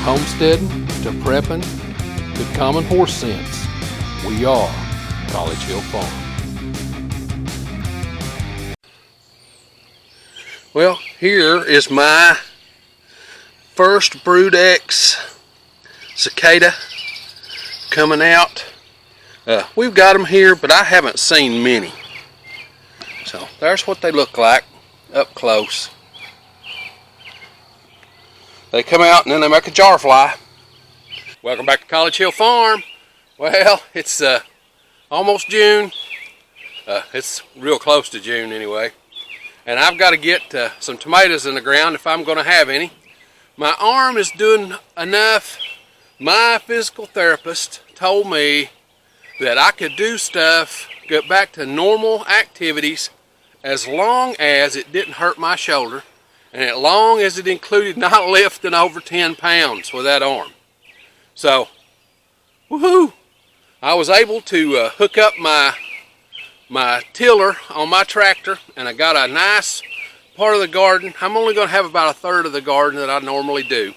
homesteading to prepping to common horse sense, we are College Hill Farm. Well, here is my first Brood X cicada coming out. We've got them here, but I haven't seen many. So there's what they look like up close. They come out and then they make a jar fly. Welcome back to College Hill Farm. Well, it's almost June. It's real close to June anyway. And I've got to get some tomatoes in the ground if I'm going to have any. My arm is doing enough. My physical therapist told me that I could do stuff, get back to normal activities, as long as it didn't hurt my shoulder, and as long as it included not lifting over 10 pounds with that arm. So, woohoo! I was able to hook up my tiller on my tractor, and I got a nice part of the garden. I'm only going to have about a third of the garden that I normally do,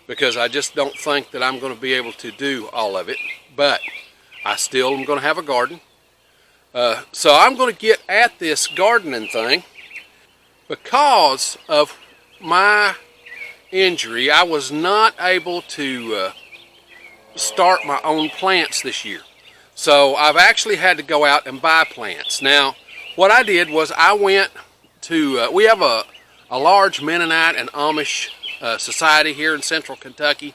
because I just don't think that I'm going to be able to do all of it, but I still am going to have a garden. So I'm going to get at this gardening thing. Because of my injury, I was not able to start my own plants this year. So I've actually had to go out and buy plants. Now, what I did was I went to, we have a large Mennonite and Amish society here in central Kentucky,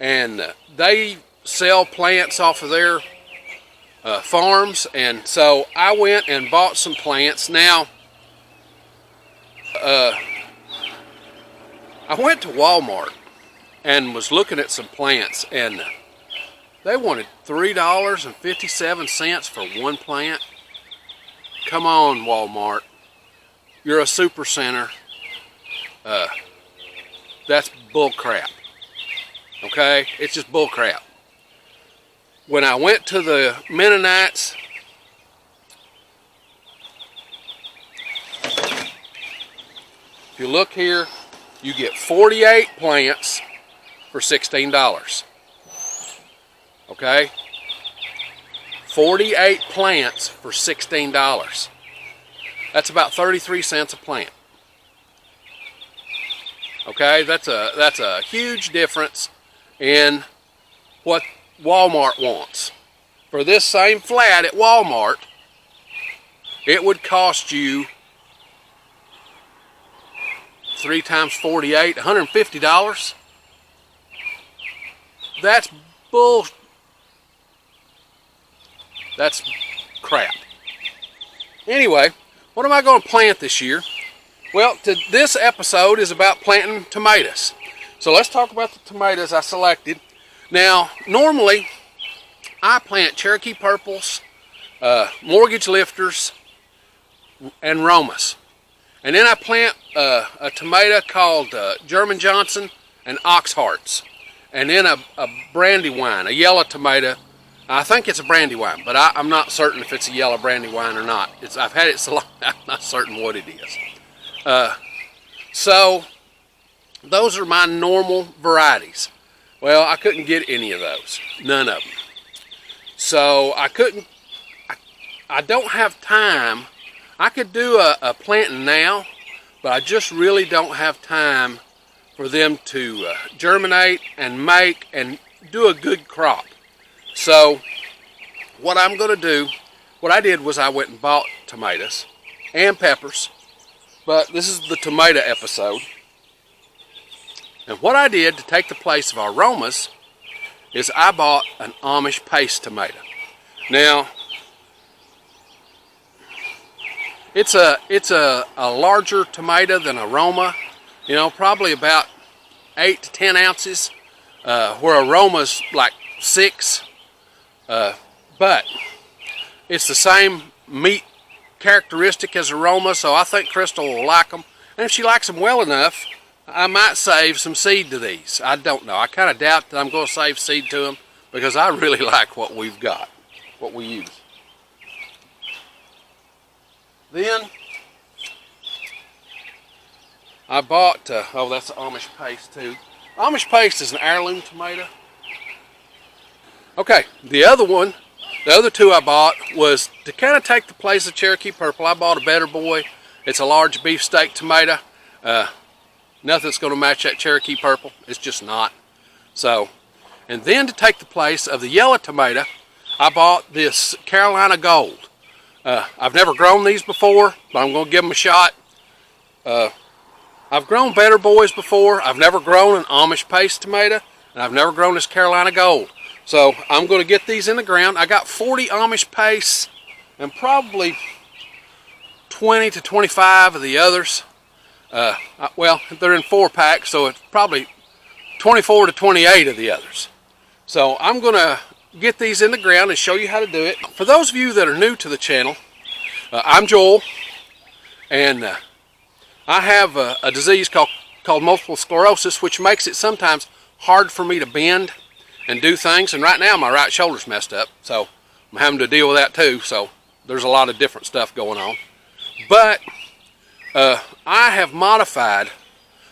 and they sell plants off of their farms, and so I went and bought some plants. Now, I went to Walmart and was looking at some plants, and they wanted $3.57 for one plant. Come on, Walmart. You're a super center. That's bull crap. Okay? It's just bull crap. When I went to the Mennonites, if you look here, you get 48 plants for $16. Okay? 48 plants for $16. That's about 33 cents a plant. Okay? That's a huge difference in what Walmart wants. For this same flat at Walmart, it would cost you 3 times 48, $150. That's bull. That's crap. Anyway, what am I going to plant this year? Well, this episode is about planting tomatoes. So let's talk about the tomatoes I selected. Now, normally, I plant Cherokee Purples, Mortgage Lifters, and Romas. And then I plant a tomato called German Johnson and Ox Hearts. And then a Brandywine, a yellow tomato. I think it's a Brandywine, but I'm not certain if it's a yellow Brandywine or not. I've had it so long, I'm not certain what it is. So, those are my normal varieties. Well, I couldn't get any of those. None of them. So, I don't have time. I could do a planting now, but I just really don't have time for them to germinate and make and do a good crop. So, what I'm going to do, what I did was I went and bought tomatoes and peppers, but this is the tomato episode. And what I did to take the place of our Romas is I bought an Amish paste tomato. Now, it's a larger tomato than a Roma, you know, probably about 8 to 10 ounces, where a Roma's like 6. But it's the same meat characteristic as a Roma, so I think Crystal will like them. And if she likes them well enough, I might save some seed to these. I don't know. I kind of doubt that I'm going to save seed to them, because I really like what we've got, what we use. Then I bought, oh, that's Amish paste too. Amish paste is an heirloom tomato. Okay, the other two I bought was to kind of take the place of Cherokee Purple. I bought a Better Boy. It's a large beefsteak tomato. Nothing's going to match that Cherokee Purple. It's just not. So, and then to take the place of the yellow tomato, I bought this Carolina Gold. I've never grown these before, but I'm going to give them a shot. I've grown Better Boys before. I've never grown an Amish paste tomato, and I've never grown this Carolina Gold. So I'm going to get these in the ground. I got 40 Amish pastes and probably 20 to 25 of the others. Well, they're in 4-packs, so it's probably 24 to 28 of the others. So I'm going to get these in the ground and show you how to do it. For those of you that are new to the channel, I'm Joel, and I have a disease called multiple sclerosis, which makes it sometimes hard for me to bend and do things. And right now my right shoulder's messed up, so I'm having to deal with that too. So there's a lot of different stuff going on. But I have modified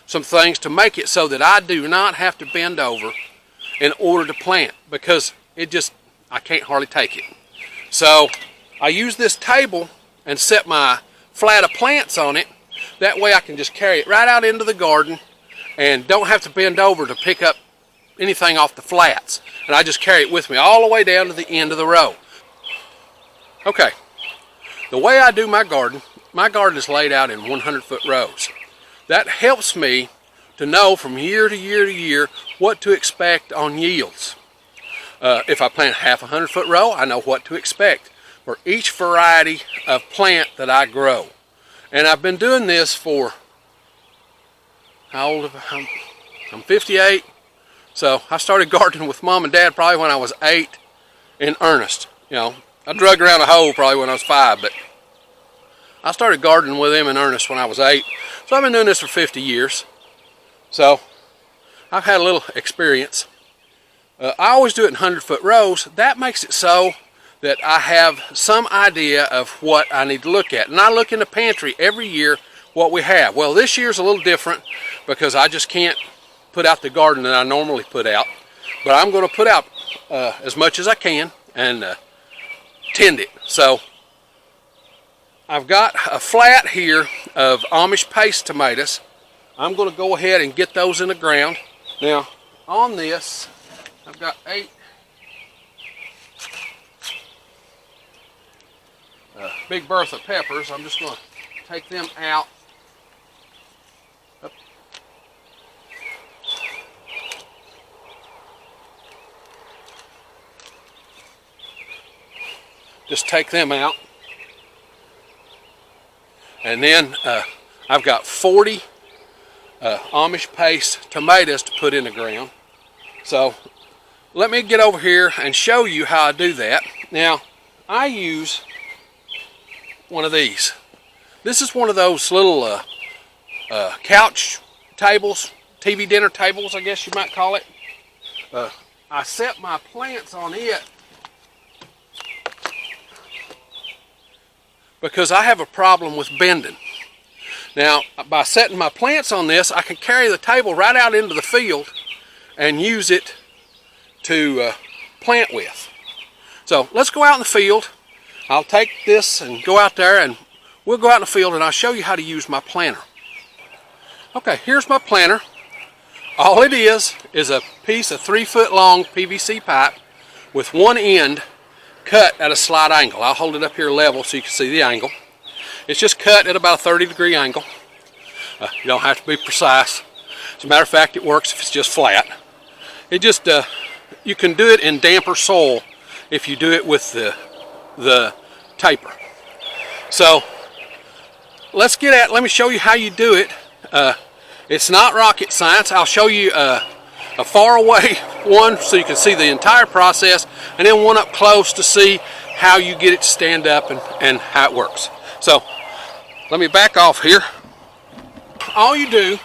some things to make it so that I do not have to bend over in order to plant, because I can't hardly take it. So I use this table and set my flat of plants on it. That way I can just carry it right out into the garden and don't have to bend over to pick up anything off the flats. And I just carry it with me all the way down to the end of the row. Okay, the way I do my garden is laid out in 100-foot rows. That helps me to know from year to year to year what to expect on yields. If I plant half a 100-foot row, I know what to expect for each variety of plant that I grow. And I've been doing this for, how old am I? I'm 58. So I started gardening with Mom and Dad probably when I was 8 in earnest. You know, I drug around a hole probably when I was 5, but I started gardening with them in earnest when I was 8. So I've been doing this for 50 years. So I've had a little experience. I always do it in 100-foot rows. That makes it so that I have some idea of what I need to look at. And I look in the pantry every year what we have. Well, this year's a little different because I just can't put out the garden that I normally put out. But I'm going to put out as much as I can and tend it. So I've got a flat here of Amish paste tomatoes. I'm going to go ahead and get those in the ground. Now, on this, I've got 8 Big Bertha peppers. I'm just going to take them out. Just take them out. And then I've got 40 Amish paste tomatoes to put in the ground. So let me get over here and show you how I do that. Now, I use one of these. This is one of those little couch tables, TV dinner tables, I guess you might call it. I set my plants on it because I have a problem with bending. Now, by setting my plants on this, I can carry the table right out into the field and use it to plant with. So let's go out in the field. I'll take this and go out there, and we'll go out in the field and I'll show you how to use my planter. Okay, here's my planter. All it is a piece of 3-foot long PVC pipe with one end cut at a slight angle. I'll hold it up here level so you can see the angle. It's just cut at about a 30-degree angle. You don't have to be precise. As a matter of fact, it works if it's just flat. It just, you can do it in damper soil if you do it with the taper. So let me show you how you do it. It's not rocket science. I'll show you a far away one so you can see the entire process, and then one up close to see how you get it to stand up and how it works. So let me back off here. All you do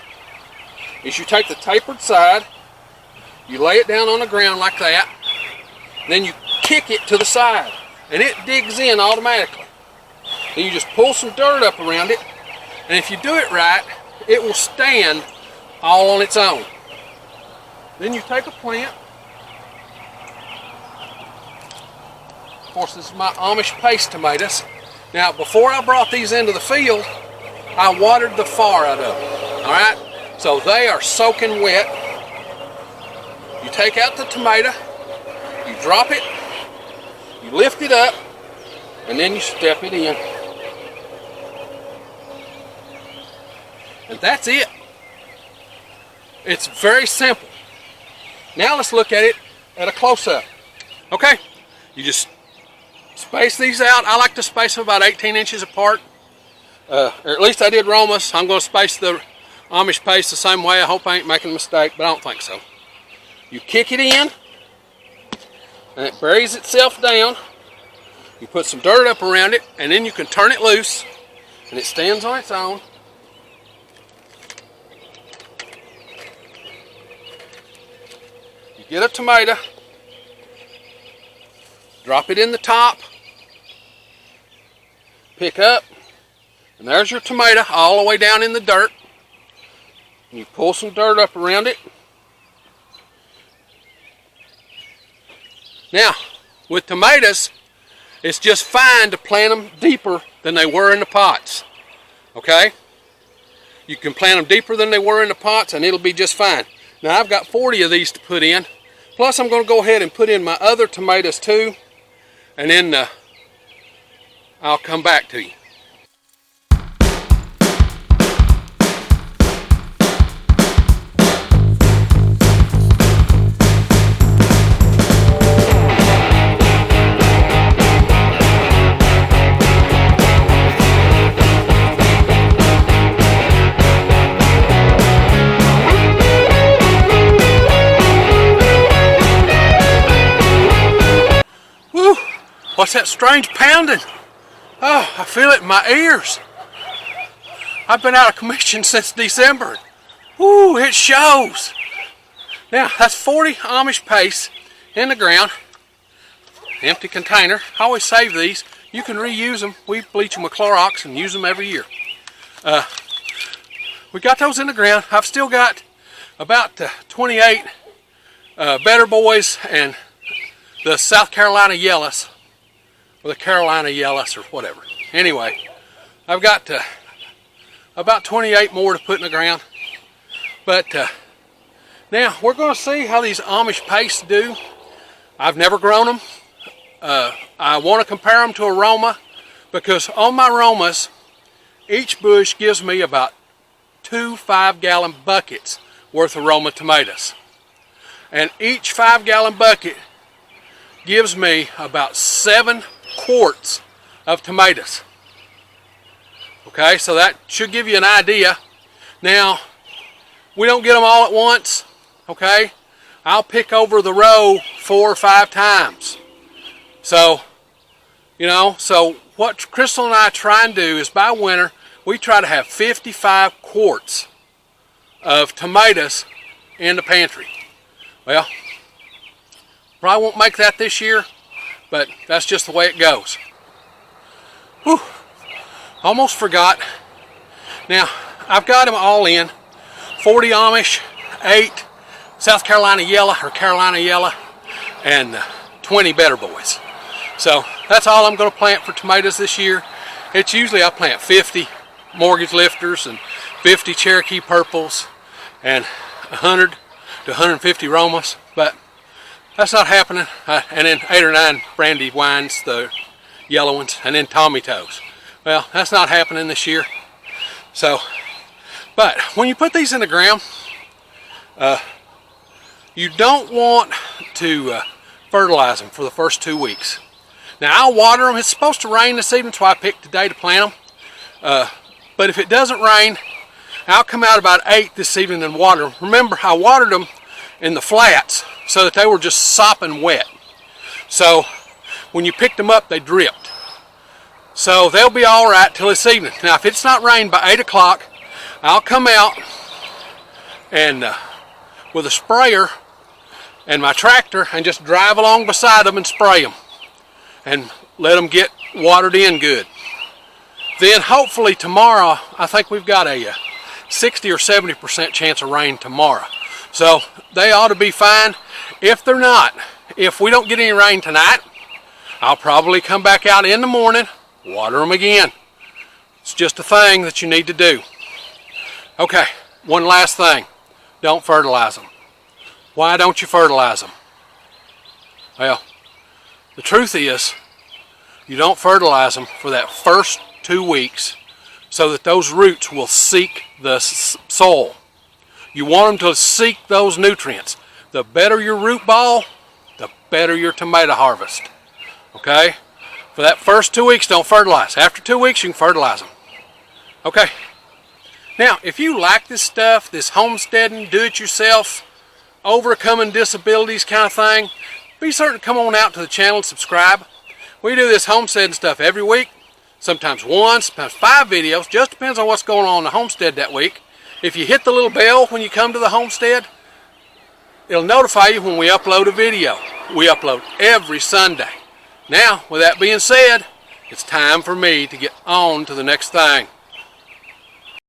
is you take the tapered side, you lay it down on the ground like that, then you kick it to the side and it digs in automatically. Then you just pull some dirt up around it, and if you do it right, it will stand all on its own. Then you take a plant. Of course, this is my Amish paste tomatoes. Now, before I brought these into the field, I watered the far out of them. All right? So they are soaking wet. You take out the tomato, you drop it, you lift it up, and then you step it in. And that's it. It's very simple. Now let's look at it at a close-up. Okay, you just space these out. I like to space them about 18 inches apart. Or at least I did Roma's. I'm going to space the Amish paste the same way. I hope I ain't making a mistake, but I don't think so. You kick it in, and it buries itself down. You put some dirt up around it, and then you can turn it loose, and it stands on its own. You get a tomato, drop it in the top, pick up, and there's your tomato all the way down in the dirt. And you pull some dirt up around it. Now, with tomatoes, it's just fine to plant them deeper than they were in the pots. Okay? You can plant them deeper than they were in the pots and it'll be just fine. Now, I've got 40 of these to put in. Plus, I'm going to go ahead and put in my other tomatoes too. And then I'll come back to you. What's that strange pounding? Oh, I feel it in my ears. I've been out of commission since December. Woo, it shows. Now, that's 40 Amish paste in the ground. Empty container. I always save these. You can reuse them. We bleach them with Clorox and use them every year. We got those in the ground. I've still got about 28 Better Boys and the South Carolina Yellows. Or the Carolina Yellows or whatever. Anyway, I've got about 28 more to put in the ground. But now we're going to see how these Amish pastes do. I've never grown them. I want to compare them to a Roma because on my Romas, each bush gives me about 2 5-gallon buckets worth of Roma tomatoes. And each 5-gallon bucket gives me about 7 quarts of tomatoes. Okay, so that should give you an idea. Now, we don't get them all at once. Okay, I'll pick over the row 4 or 5 times. So, you know, so what Crystal and I try and do is by winter, we try to have 55 quarts of tomatoes in the pantry. Well, probably won't make that this year, but that's just the way it goes. Whew, almost forgot. Now, I've got them all in. 40 Amish, 8 South Carolina Yellow or Carolina Yellow, and 20 Better Boys. So that's all I'm going to plant for tomatoes this year. It's usually I plant 50 Mortgage Lifters and 50 Cherokee Purples and 100 to 150 Romas, but that's not happening. And then 8 or 9 Brandywines, the yellow ones, and then Tommy Toes. Well, that's not happening this year. So, but when you put these in the ground, you don't want to fertilize them for the first 2 weeks. Now, I'll water them. It's supposed to rain this evening, so I picked today to plant them. But if it doesn't rain, I'll come out about 8 this evening and water them. Remember, I watered them in the flats so that they were just sopping wet. So when you picked them up, they dripped. So they'll be all right till this evening. Now, if it's not rained by 8 o'clock, I'll come out and with a sprayer and my tractor and just drive along beside them and spray them and let them get watered in good. Then hopefully tomorrow, I think we've got a 60 or 70% chance of rain tomorrow. So they ought to be fine. If they're not, if we don't get any rain tonight, I'll probably come back out in the morning, water them again. It's just a thing that you need to do. Okay, one last thing. Don't fertilize them. Why don't you fertilize them? Well, the truth is, you don't fertilize them for that first 2 weeks so that those roots will seek the soil. You want them to seek those nutrients. The better your root ball, the better your tomato harvest. Okay? For that first 2 weeks, don't fertilize. After 2 weeks, you can fertilize them. Okay. Now, if you like this stuff, this homesteading, do-it-yourself, overcoming disabilities kind of thing, be certain to come on out to the channel and subscribe. We do this homesteading stuff every week, sometimes 1, sometimes 5 videos, just depends on what's going on in the homestead that week. If you hit the little bell when you come to the homestead, it'll notify you when we upload a video. We upload every Sunday. Now, with that being said, it's time for me to get on to the next thing.